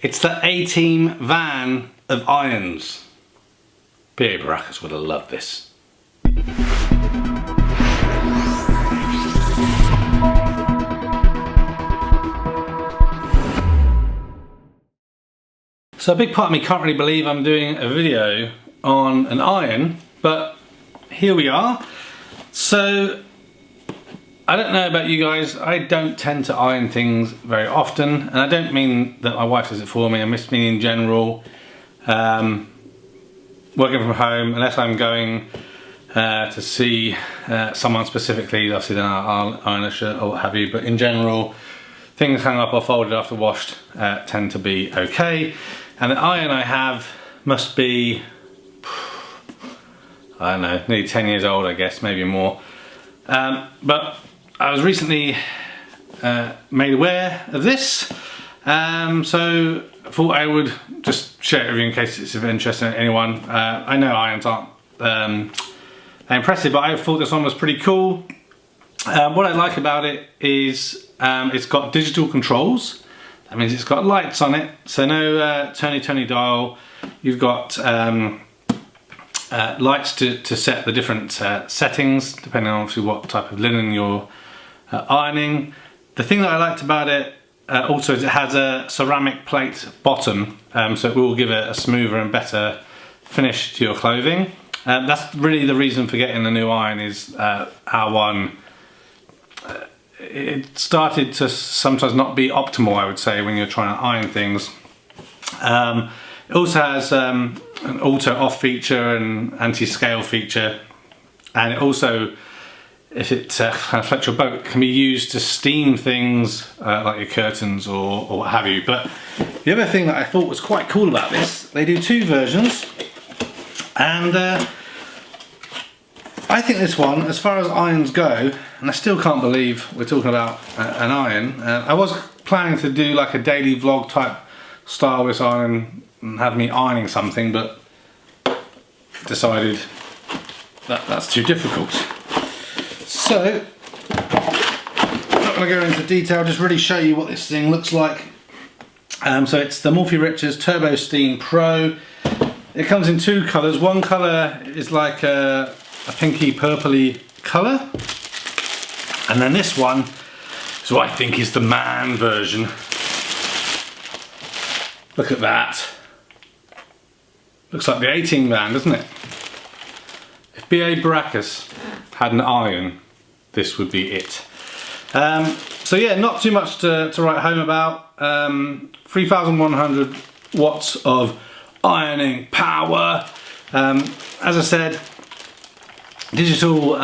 It's the A-Team van of irons. B A Baracus would have loved this. So a big part of me can't really believe I'm doing a video on an iron, but here we are. So I don't know about you guys, I don't tend to iron things very often, and I don't mean that my wife does it for me, I just mean in general, working from home, unless I'm going to see someone specifically, obviously then I'll iron a shirt or what have you, but in general, things hung up or folded after washed tend to be okay. And the iron I have must be, I don't know, nearly 10 years old I guess, maybe more. But I was recently made aware of this, so I thought I would just share it with you in case it's of interest to anyone. I know irons aren't impressive, but I thought this one was pretty cool. What I like about it is it's got digital controls. That means it's got lights on it, so no turny dial. You've got lights to set the different settings depending on obviously what type of linen you're ironing. The thing that I liked about it also is it has a ceramic plate bottom, so it will give it a smoother and better finish to your clothing. That's really the reason for getting the new iron, is our one, it started to sometimes not be optimal, I would say, when you're trying to iron things. It also has an auto off feature and anti-scale feature, and it also, if it kind of floats your boat, it can be used to steam things like your curtains or what have you. But the other thing that I thought was quite cool about this, they do two versions, and I think this one, as far as irons go, and I still can't believe we're talking about an iron. I was planning to do like a daily vlog type style with iron and have me ironing something, but decided that that's too difficult. So I'm not going to go into detail, just really show you what this thing looks like. So it's the Morphy Richards Turbo Steam Pro. It comes in two colours. One colour is like a pinky purpley colour, and then this one is what I think is the man version. Look at that. Looks like the A-Team van, doesn't it? If B A Baracus had an iron, this would be it. So yeah, not too much to write home about. 3,100 watts of ironing power. As I said, digital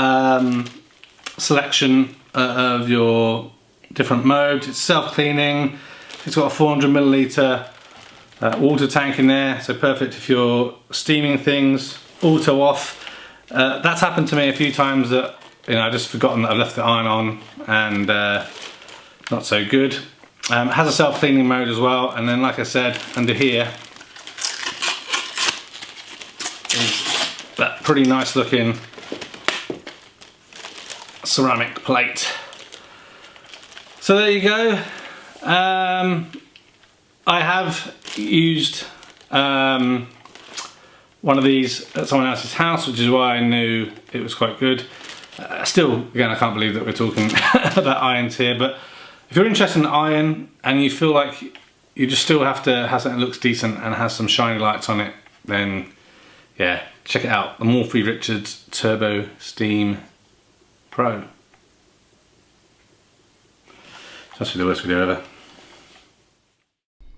selection of your different modes. It's self-cleaning. It's got a 400 milliliter water tank in there, so perfect if you're steaming things. Auto off. That's happened to me a few times that, you know, I just forgotten that I've left the iron on, and not so good. It has a self-cleaning mode as well, and then like I said, under here is that pretty nice looking ceramic plate. So there you go. I have used one of these at someone else's house, which is why I knew it was quite good. Still, again, I can't believe that we're talking about irons here, but if you're interested in iron and you feel like you just still have to have something that looks decent and has some shiny lights on it, then yeah, check it out. The Morphy Richards Turbo Steam Pro. That's the worst video ever.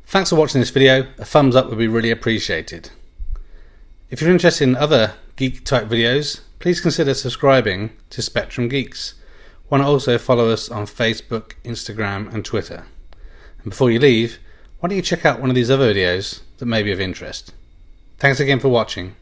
Thanks for watching this video. A thumbs up would be really appreciated. If you're interested in other geek type videos, please consider subscribing to Spectrum Geeks. Why not also follow us on Facebook, Instagram and Twitter. And before you leave, why don't you check out one of these other videos that may be of interest. Thanks again for watching.